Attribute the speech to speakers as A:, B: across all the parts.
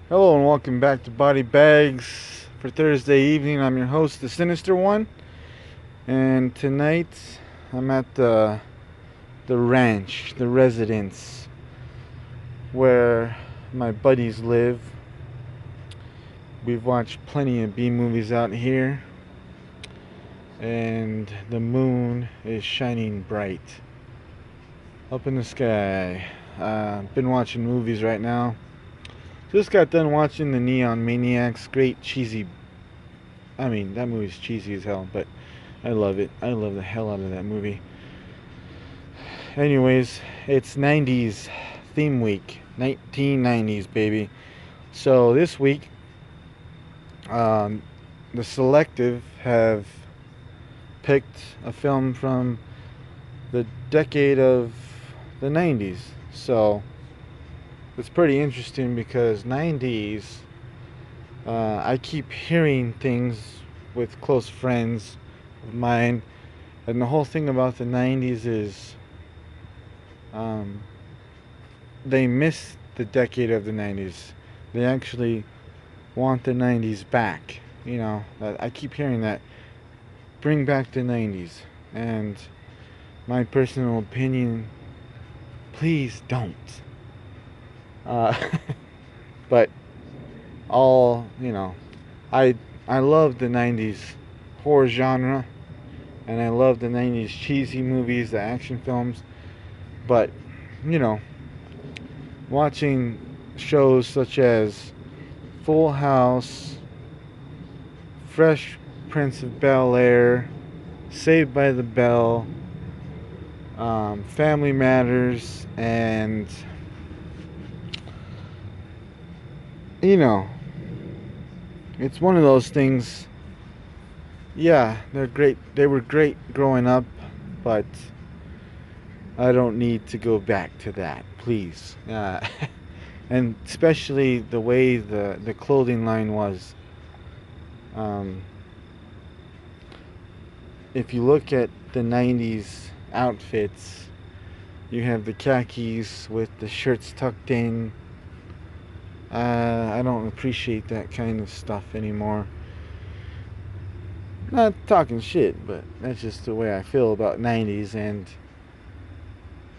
A: Hello and welcome back to Body Bags for Thursday evening. I'm your host, the Sinister One, and tonight I'm at the ranch, the residence where my buddies live. We've watched plenty of B movies out here, and the moon is shining bright up in the sky. Been watching movies right now. Just got done watching the Neon Maniacs. Great cheesy. I mean, that movie's cheesy as hell, but I love it. I love the hell out of that movie. Anyways, it's 90s theme week. 1990s, baby. So this week, the Selective have picked a film from the decade of the 90s. So it's pretty interesting because 90s, I keep hearing things with close friends of mine, and the whole thing about the 90s is um, they miss the decade of the 90s. They actually want the 90s back. I keep hearing that. Bring back the 90s. And my personal opinion, please don't. Uh, but I I love the 90s horror genre, and I love the 90s cheesy movies, the action films, but you know, watching shows such as Full House, Fresh Prince of Bel-Air, Saved by the Bell, Family Matters, and you know, it's one of those things. Yeah, they're great. They were great growing up, but I don't need to go back to that, please. And especially the way the clothing line was. Um, if you look at the 90s outfits, you have the khakis with the shirts tucked in. I don't appreciate that kind of stuff anymore. Not talking shit, but that's just the way I feel about 90s. And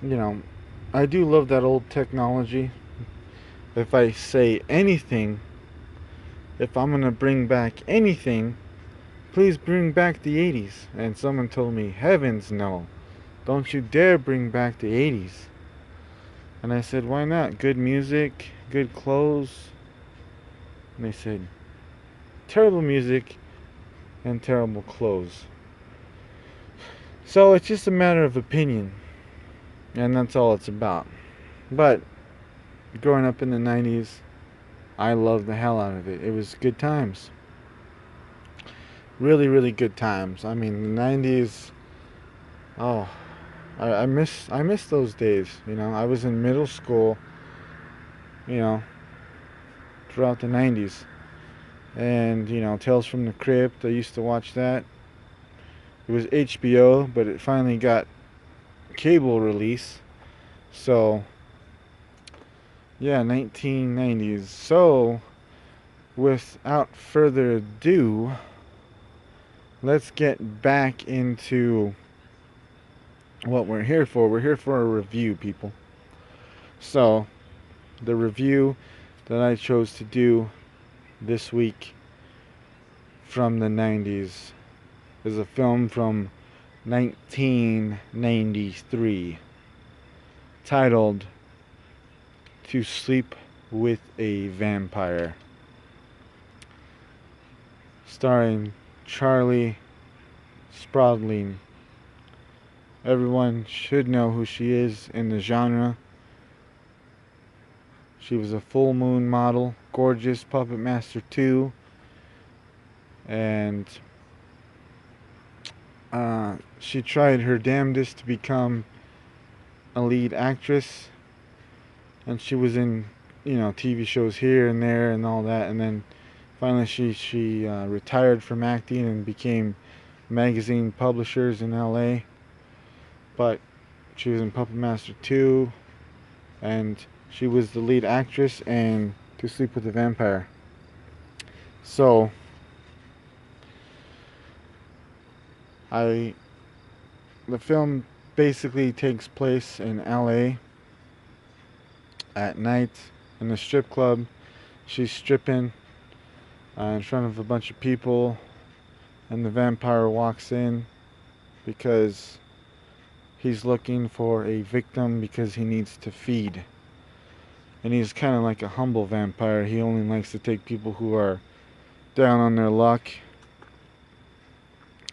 A: you know, I do love that old technology. If I say anything, if I'm gonna bring back anything, please bring back the 80s. And someone told me, heavens no, don't you dare bring back the 80s. And I said, why not? Good music, good clothes. And they said, terrible music and terrible clothes. So it's just a matter of opinion, and that's all it's about. But growing up in the 90s, I loved the hell out of it. It was good times. Really, really good times. I mean, the 90s, oh, I miss those days. I was in middle school, you know, throughout the 90s. And, Tales from the Crypt, I used to watch that. It was HBO, but it finally got cable release. So, yeah, 1990s. So, without further ado, let's get back into what we're here for. We're here for a review, people. So, the review that I chose to do this week from the 90s is a film from 1993 titled To Sleep with a Vampire, starring Charlie Spradlin. Everyone should know who she is in the genre. She was a full moon model, gorgeous Puppet Master 2, and she tried her damnedest to become a lead actress, and she was in, TV shows here and there and all that, and then finally she retired from acting and became magazine publishers in LA. But she was in Puppet Master 2, and she was the lead actress, and to sleep with a vampire. So I the film basically takes place in LA at night in a strip club. She's stripping in front of a bunch of people, and the vampire walks in because he's looking for a victim because he needs to feed. And he's kind of like a humble vampire. He only likes to take people who are down on their luck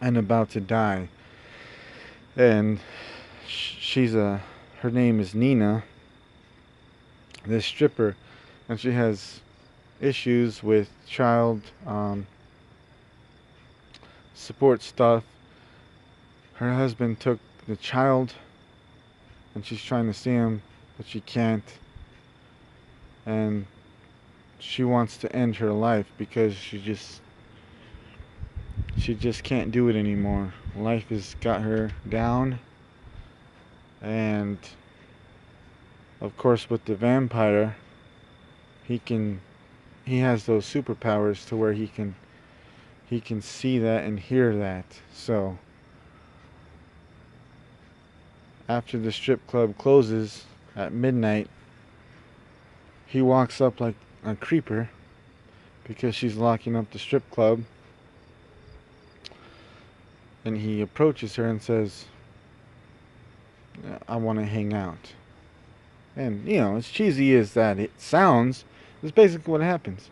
A: and about to die. And her name is Nina, this stripper, and she has issues with child support stuff. Her husband took the child and she's trying to see him, but she can't. And she wants to end her life because she just can't do it anymore. Life has got her down. And of course with the vampire, he has those superpowers to where he can see that and hear that. So after the strip club closes at midnight, he walks up like a creeper because she's locking up the strip club, and he approaches her and says, I want to hang out. And as cheesy as that it sounds, it's basically what happens.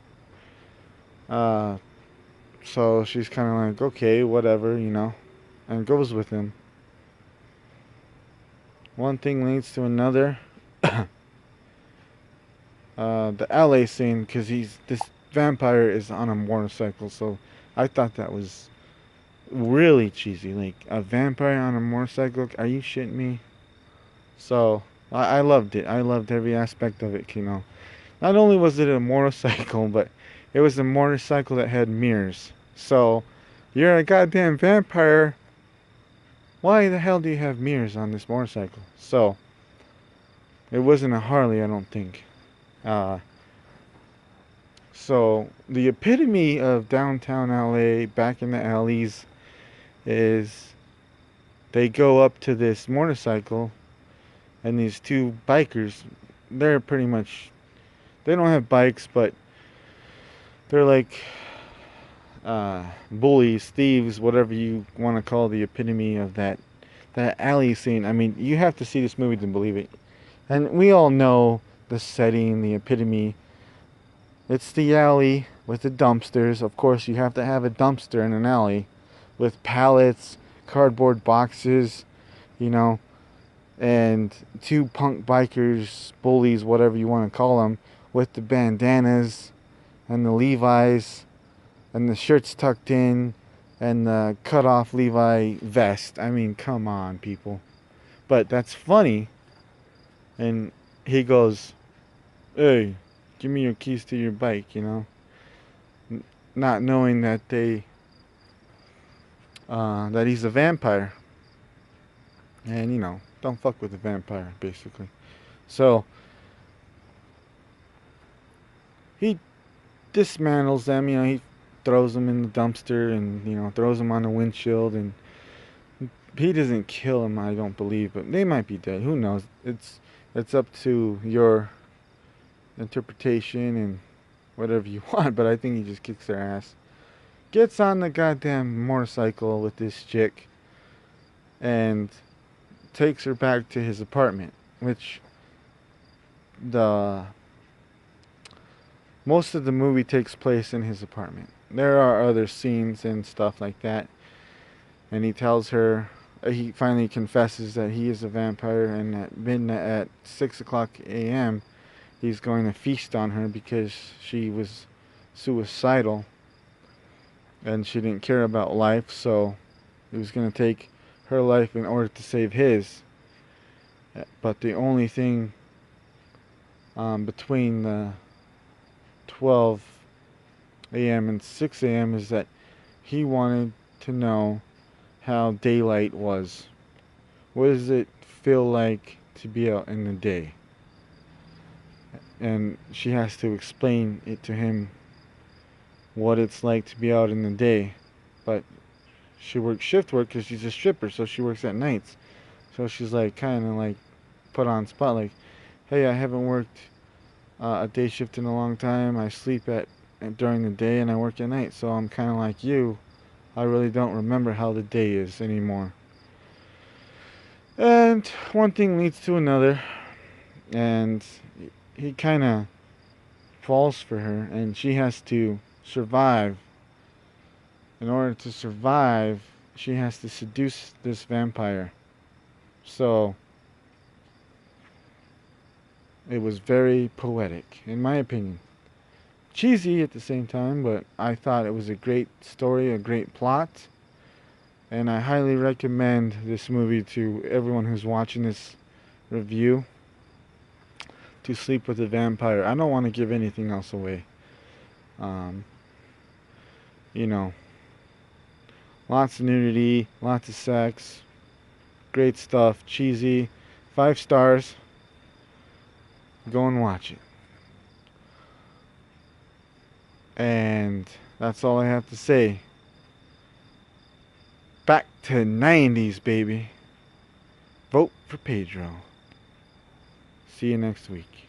A: So she's kind of like, okay, whatever, and goes with him. One thing leads to another. The LA scene, because this vampire is on a motorcycle, so I thought that was really cheesy. Like, a vampire on a motorcycle? Are you shitting me? So I loved it. I loved every aspect of it. Not only was it a motorcycle, but it was a motorcycle that had mirrors. So you're a goddamn vampire. Why the hell do you have mirrors on this motorcycle? So it wasn't a Harley, I don't think. So the epitome of downtown LA, back in the alleys, is they go up to this motorcycle, and these two bikers, they're pretty much, they don't have bikes, but they're like bullies, thieves, whatever you want to call the epitome of that alley scene. I mean, you have to see this movie to believe it. And we all know the setting, the epitome. It's the alley with the dumpsters. Of course, you have to have a dumpster in an alley with pallets, cardboard boxes, and two punk bikers, bullies, whatever you want to call them, with the bandanas and the Levi's and the shirts tucked in and the cut off Levi vest. I mean, come on, people. But that's funny. And he goes, hey, give me your keys to your bike, not knowing that that he's a vampire. And, don't fuck with a vampire, basically. So he dismantles them, he throws them in the dumpster and, throws them on the windshield, and he doesn't kill them, I don't believe, but they might be dead. Who knows? It's up to your interpretation and whatever you want, but I think he just kicks their ass. Gets on the goddamn motorcycle with this chick and takes her back to his apartment, which most of the movie takes place in his apartment. There are other scenes and stuff like that, and he tells her, he finally confesses that he is a vampire, and at midnight, at 6 o'clock a.m., he's going to feast on her because she was suicidal and she didn't care about life, so he was going to take her life in order to save his. But the only thing between the 12 a.m. and 6 a.m. is that he wanted to know how daylight was. What does it feel like to be out in the day? and she has to explain it to him what it's like to be out in the day. But she works shift work because she's a stripper, so she works at nights. So she's like kind of like put on spot, like, hey, I haven't worked a day shift in a long time. I sleep during the day and I work at night. So I'm kind of like you. I really don't remember how the day is anymore. And one thing leads to another, and he kind of falls for her, and she has to survive. In order to survive, she has to seduce this vampire. So it was very poetic, in my opinion. Cheesy at the same time, but I thought it was a great story, a great plot, and I highly recommend this movie to everyone who's watching this review. To Sleep with a Vampire. I don't want to give anything else away. Um, you know, lots of nudity, lots of sex, great stuff, cheesy, 5 stars. Go and watch it. And that's all I have to say. Back to 90s, baby. Vote for Pedro. See you next week.